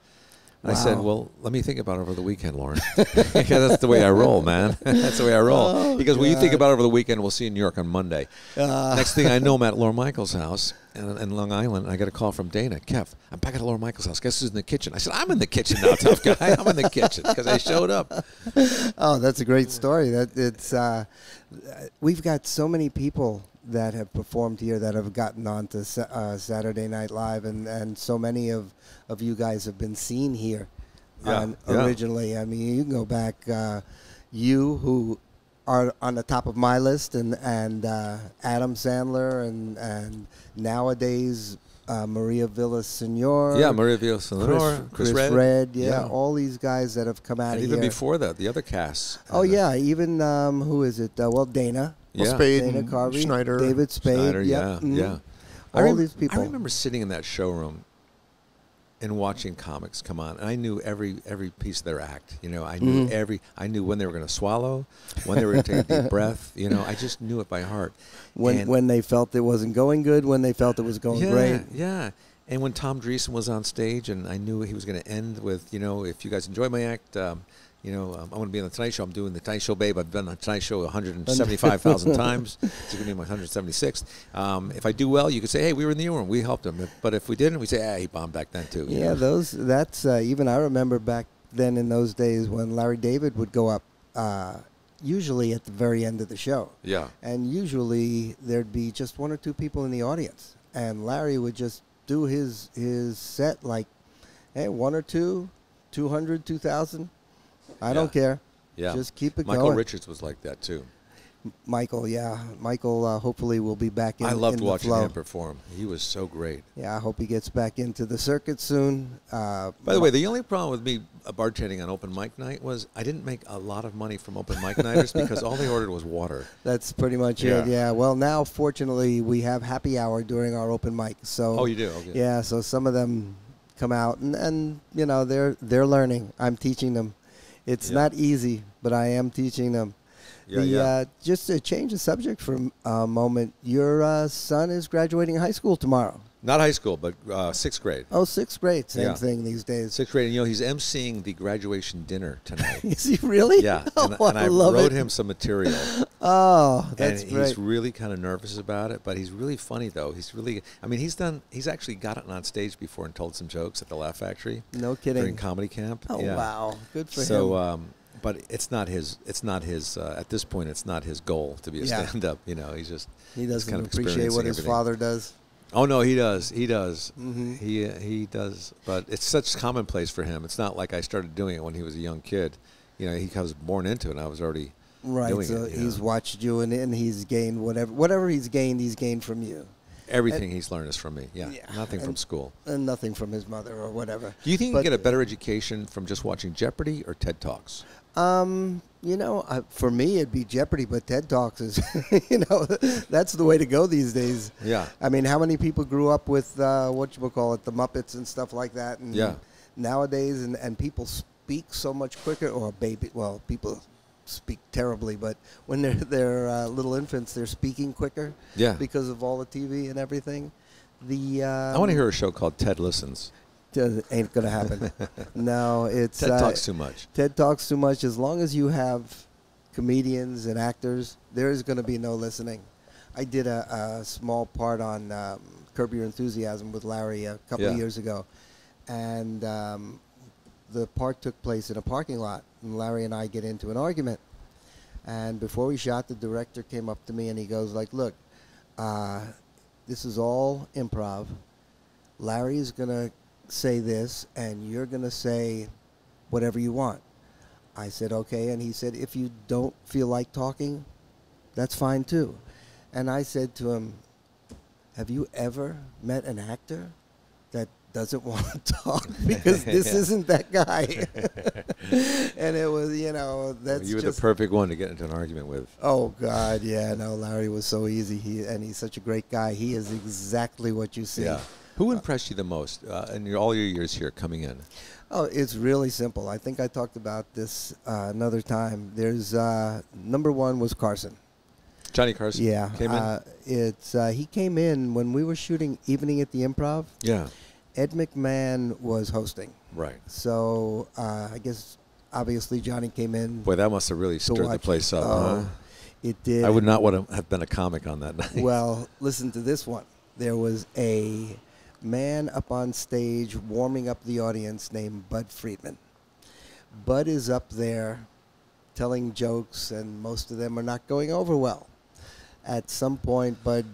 And I said, well, let me think about it over the weekend, Lorne. Because that's the way I roll, man. That's the way I roll. Oh, he goes, well, you God. think about it over the weekend. We'll see you in New York on Monday. Next thing I know, I'm at Lorne Michaels' house in Long Island. And I get a call from Dana. Kev, I'm back at Lorne Michaels' house. Guess who's in the kitchen? I said, I'm in the kitchen now, tough guy. I'm in the kitchen because I showed up. Oh, that's a great story. We've got so many people that have performed here that have gotten on to Saturday Night Live, and so many of you guys have been seen here originally. I mean, you can go back, you who are on the top of my list, and Adam Sandler, and nowadays Maria Villasenor. Yeah, Maria Villasenor, Chris Red. Red. Yeah, all these guys that have come out And of even here. before that, the other casts. Oh, yeah, even, who is it? Well, Dana. Well, Yeah. Spade Dana and Carvey. Schneider. David Spade. Schneider, yep, yeah, mhm. yeah. All these people. I remember sitting in that showroom and watching comics come on, and I knew every piece of their act. You know, I knew I knew when they were going to swallow, when they were going to take a deep breath. You know, I just knew it by heart. When they felt it wasn't going good, when they felt it was going great. Yeah. And when Tom Dreesen was on stage, and I knew he was going to end with, you know, if you guys enjoy my act, you know, I'm going to be on the Tonight Show. I'm doing the Tonight Show, babe. I've been on the Tonight Show 175,000 times. It's going to be my 176th. If I do well, you could say, hey, we were in the room. We helped him. But if we didn't, we say, he bombed back then, too. Yeah, that's even I remember back then in those days when Larry David would go up, usually at the very end of the show. Yeah. And usually there'd be just one or two people in the audience. And Larry would just do his set like, hey, one or two, 200, 2,000. I don't care. Yeah. Just keep it Michael going. Richards was like that, too. Michael, yeah. Michael hopefully will be back in I loved in the watching flow. him perform. He was so great. Yeah, I hope he gets back into the circuit soon. By the way, the only problem with me bartending on open mic night was I didn't make a lot of money from open mic nighters because all they ordered was water. That's pretty much Yeah. it, yeah. Well, now, fortunately, we have happy hour during our open mic. So, Oh, you do? Okay. Yeah, so some of them come out, and you know, they're learning. I'm teaching them. It's not easy, but I am teaching them. Just to change the subject for a moment, your son is graduating high school tomorrow. Not high school, but sixth grade. Oh, sixth grade. Same Yeah. thing these days. Sixth grade, and you know he's emceeing the graduation dinner tonight. Is he really? Yeah, Oh, and I love wrote it. him some material. Oh, that's and great. he's really kind of nervous about it, but he's really funny though. He's really, I mean, he's actually gotten on stage before and told some jokes at the Laugh Factory. No kidding. During comedy camp. Oh, Yeah. wow. Good for him. So, but it's not his. At this point, it's not his goal to be a stand-up. You know, he's just He doesn't kind of appreciate what his experiencing everything. father does. Oh no, he does. He does. Mm-hmm. He does. But it's such commonplace for him. It's not like I started doing it when he was a young kid. You know, he was born into it, and I was already Right. doing So it. you he's know. watched you, and he's gained whatever he's gained from you, Everything he's learned is from me. Yeah, Yeah, nothing from and- school. and nothing from his mother or whatever. Do you think But- you get a better education from just watching Jeopardy or TED Talks? You know, for me, it'd be Jeopardy, but TED Talks is, you know, that's the way to go these days. Yeah. I mean, how many people grew up with the Muppets and stuff like that? And Yeah. Nowadays, and people speak so much quicker, people speak terribly, but when they're little infants, they're speaking quicker. Yeah. Because of all the TV and everything. I want to hear a show called Ted Listens. Ain't gonna happen. No, it's TED Talks too much. TED Talks too much. As long as you have comedians and actors, there is going to be no listening. I did a small part on Curb Your Enthusiasm with Larry a couple of years ago, and the part took place in a parking lot, and Larry and I get into an argument. And before we shot, the director came up to me and he goes like, "Look, this is all improv. Larry's going to say this, and you're going to say whatever you want." I said, "Okay." And he said, "If you don't feel like talking, that's fine too." And I said to him, "Have you ever met an actor that doesn't want to talk? Because this isn't that guy." And it was, you know, that's You were just the perfect one to get into an argument with. Oh God, yeah, no, Larry was so easy. He's such a great guy. He is exactly what you see. Yeah. Who impressed you the most in all your years here coming in? Oh, it's really simple. I think I talked about this another time. There's number one was Carson. Johnny Carson. Yeah, Came in. he came in when we were shooting Evening at the Improv. Yeah. Ed McMahon was hosting. Right. So I guess obviously Johnny came in. Boy, that must have really stirred the watch. place up. Oh, Huh? It did. I would not want to have been a comic on that night. Well, listen to this one. There was a man up on stage warming up the audience named Bud Friedman. Bud is up there telling jokes, and most of them are not going over well. At some point, Bud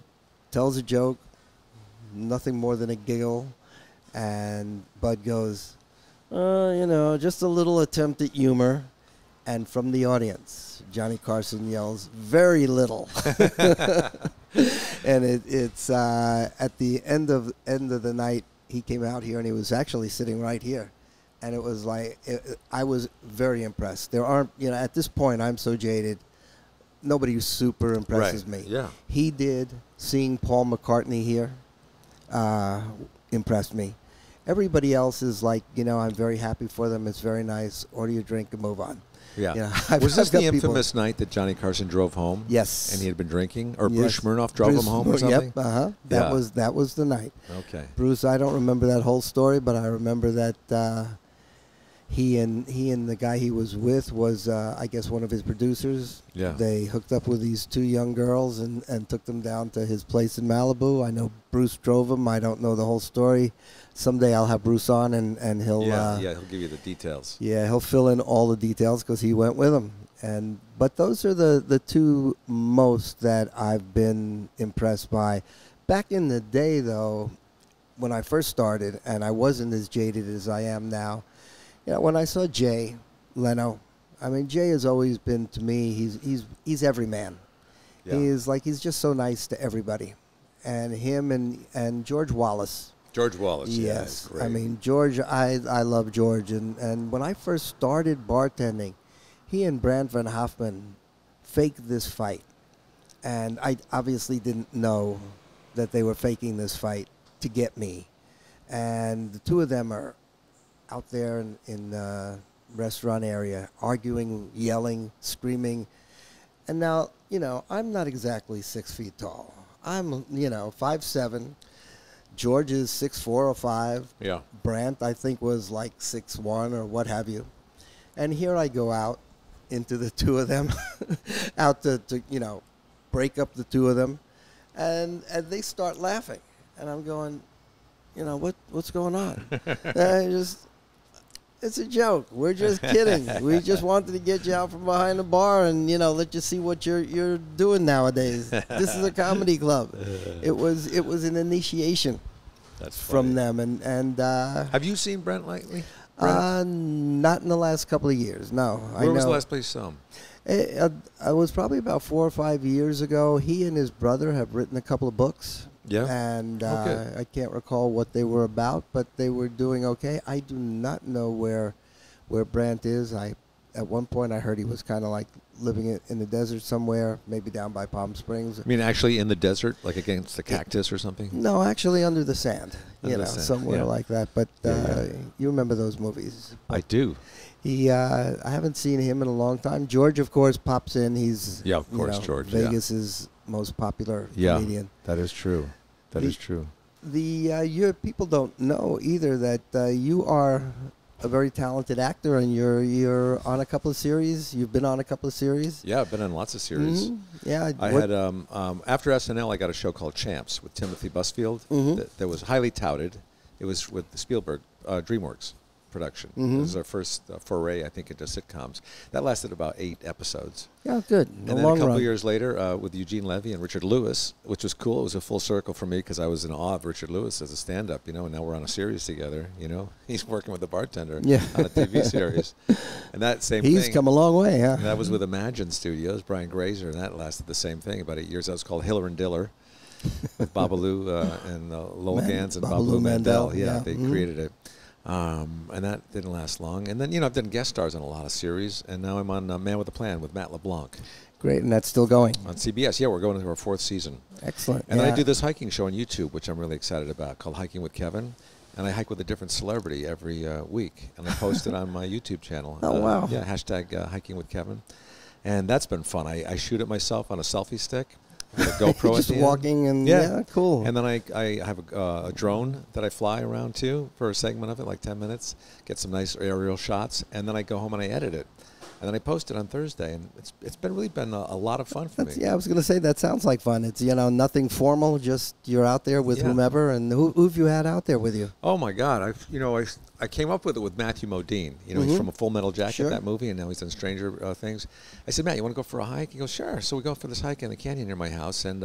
tells a joke, nothing more than a giggle, and Bud goes, you know, just a little attempt at humor. And from the audience, Johnny Carson yells, "Very little." And it's at the end of the night, he came out here, and he was actually sitting right here. And it was like, I was very impressed. There aren't, at this point, I'm so jaded. Nobody super impresses me. Yeah. He did. Seeing Paul McCartney here impressed me. Everybody else is like, I'm very happy for them. It's very nice. Order your drink and move on. Yeah. I've Was this got the people- infamous night that Johnny Carson drove home? Yes. And he had been drinking? Or Yes. Bruce Smirnoff drove him home or something? Yep. Yeah. That was the night. Okay. Bruce, I don't remember that whole story, but I remember that he and the guy he was with was, I guess, one of his producers. Yeah. They hooked up with these two young girls and took them down to his place in Malibu. I know Bruce drove them. I don't know the whole story. Someday I'll have Bruce on, and he'll he'll give you the details. Yeah, he'll fill in all the details because he went with them. But those are the two most that I've been impressed by. Back in the day, though, when I first started, and I wasn't as jaded as I am now, when I saw Jay Leno, I mean, Jay has always been, to me, he's every man. Yeah. He's just so nice to everybody. And him and George Wallace. George Wallace. Yes. Yeah, great. I mean, George, I love George. And when I first started bartending, he and Brant Van Hoffman faked this fight. And I obviously didn't know that they were faking this fight to get me. And the two of them are out there in the restaurant area, arguing, yelling, screaming. And now, I'm not exactly 6 feet tall. I'm, 5'7". George is 6'4" or 5. Yeah. Brant, I think, was like 6'1" or what have you. And here I go out into the two of them, out to break up the two of them. And they start laughing. And I'm going, what's going on? It's a joke. We're just kidding. We just wanted to get you out from behind the bar and, let you see what you're doing nowadays. This is a comedy club. It was an initiation. That's from funny. them. And Have you seen Brent lately? not in the last couple of years, no. Where was the last place you saw him? It was probably about 4 or 5 years ago. He and his brother have written a couple of books. Yeah. And Okay. I can't recall what they were about, but they were doing okay. I do not know where Brant is. At one point I heard he was kind of like living in the desert somewhere, maybe down by Palm Springs. I mean, actually in the desert, like against the cactus or something? No, actually under the sand, Under the sand, somewhere yeah. like that. But Yeah. you remember those movies. I do. I haven't seen him in a long time. George, of course, pops in. He's Yeah, of course, George, yeah. Vegas's most popular Yeah, comedian. that is true. That is true. Your people don't know either that you are a very talented actor, and you're on a couple of series. You've been on a couple of series. Yeah, I've been on lots of series. Mhm. Yeah, I had after SNL, I got a show called Champs with Timothy Busfield Mhm. that was highly touted. It was with the Spielberg DreamWorks production. Mhm. It was our first foray, I think, into sitcoms. That lasted about 8 episodes. Yeah, good. And then a couple years later, with Eugene Levy and Richard Lewis, which was cool. It was a full circle for me because I was in awe of Richard Lewis as a stand-up, and now we're on a series together. He's working with the Bartender on a TV series, and that same He's thing. come a long way, huh? And that was with Imagine Studios, Brian Grazer, and that lasted the same thing, about 8 years. That was called Hiller and Diller, with Babalu and Lowell Gans and Babalu Mandel. Yeah, they created it. And that didn't last long. And then, I've done guest stars on a lot of series, and now I'm on Man with a Plan with Matt LeBlanc Great, and that's still going. on CBS. Yeah, we're going into our 4th season. Excellent. And then yeah. I do this hiking show on YouTube, which I'm really excited about, called Hiking with Kevin. And I hike with a different celebrity every week, and I post it on my YouTube channel. Oh, wow. Yeah, hashtag Hiking with Kevin. And that's been fun. I shoot it myself on a selfie stick with a GoPro Just at the end. walking and yeah, cool. And then I have a drone that I fly around too for a segment of it, like 10 minutes, get some nice aerial shots, and then I go home and I edit it. And then I post it on Thursday, and it's really been a lot of fun for me. Yeah, I was going to say that sounds like fun. It's nothing formal, just you're out there with Yeah. whomever. And who've you had out there with you? Oh my God! I came up with it with Matthew Modine. He's from A Full Metal Jacket, Sure. that movie, and now he's done Stranger Things. I said, Matt, you want to go for a hike? He goes, sure. So we go for this hike in the canyon near my house, and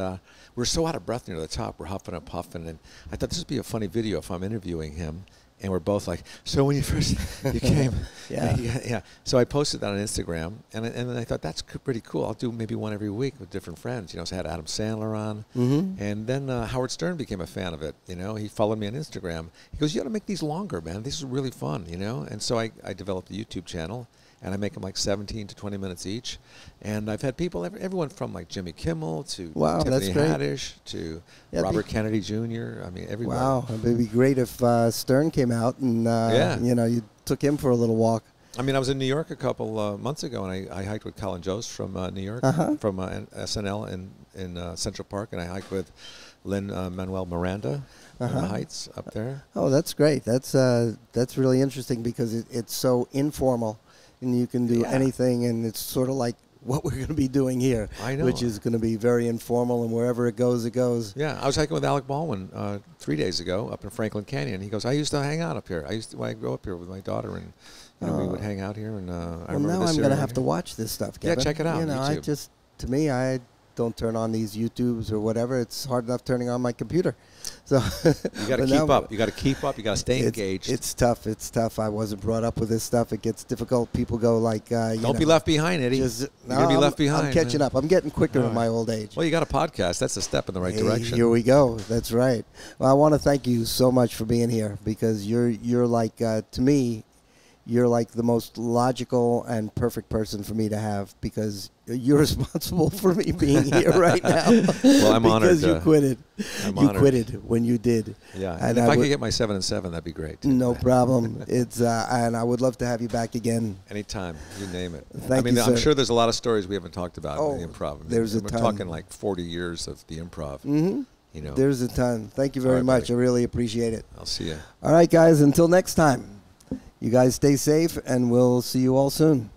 we're so out of breath near the top, we're huffing and puffing, and I thought this would be a funny video if I'm interviewing him, And we're both like, so when you first you came, Yeah. So I posted that on Instagram, and then I thought that's pretty cool. I'll do maybe one every week with different friends. So I had Adam Sandler on, and then Howard Stern became a fan of it. He followed me on Instagram. He goes, "You got to make these longer, man. These are really fun." And so I developed a YouTube channel. And I make them like 17 to 20 minutes each. And I've had people, everyone from like Jimmy Kimmel to Tiffany Haddish to Robert Kennedy Jr. I mean, everybody. Wow, it'd be great if Stern came out and you took him for a little walk. I mean, I was in New York a couple months ago, and I hiked with Colin Jost from New York, from SNL in Central Park, and I hiked with Lin-Manuel Miranda in the Heights up there. Oh, that's great. That's really interesting because it's so informal. And you can do anything, and it's sort of like what we're going to be doing here, I know. Which is going to be very informal, and wherever it goes, it goes. Yeah, I was hiking with Alec Baldwin 3 days ago up in Franklin Canyon. He goes, I used to hang out up here. When I go up here with my daughter, and we would hang out here. And I remember now this I'm area going to have here. to watch this stuff, Kevin. Yeah, check it out. YouTube. To me, I don't turn on these YouTubes or whatever. It's hard enough turning on my computer. So you got to keep up. You got to keep up. You got to stay engaged. It's tough. It's tough. I wasn't brought up with this stuff. It gets difficult. People go like, don't be left behind, Eddie. You're going to be left behind. I'm catching up. I'm getting quicker in my old age. Well, you got a podcast. That's a step in the right direction. Here we go. That's right. Well, I want to thank you so much for being here because you're like, to me, you're like the most logical and perfect person for me to have because you're responsible for me being here right now. Well, I'm honored. Because you quitted. You quitted when you did. Yeah. And if I could get my 7 and 7, that'd be great. No problem. It's and I would love to have you back again. Anytime. You name it. Thank you, I'm sir. sure there's a lot of stories we haven't talked about in the improv. There's a We're ton. talking like 40 years of the improv. Mm-hmm. There's a ton. Thank you very much. Buddy. I really appreciate it. I'll see you. All right, guys. Until next time. You guys stay safe, and we'll see you all soon.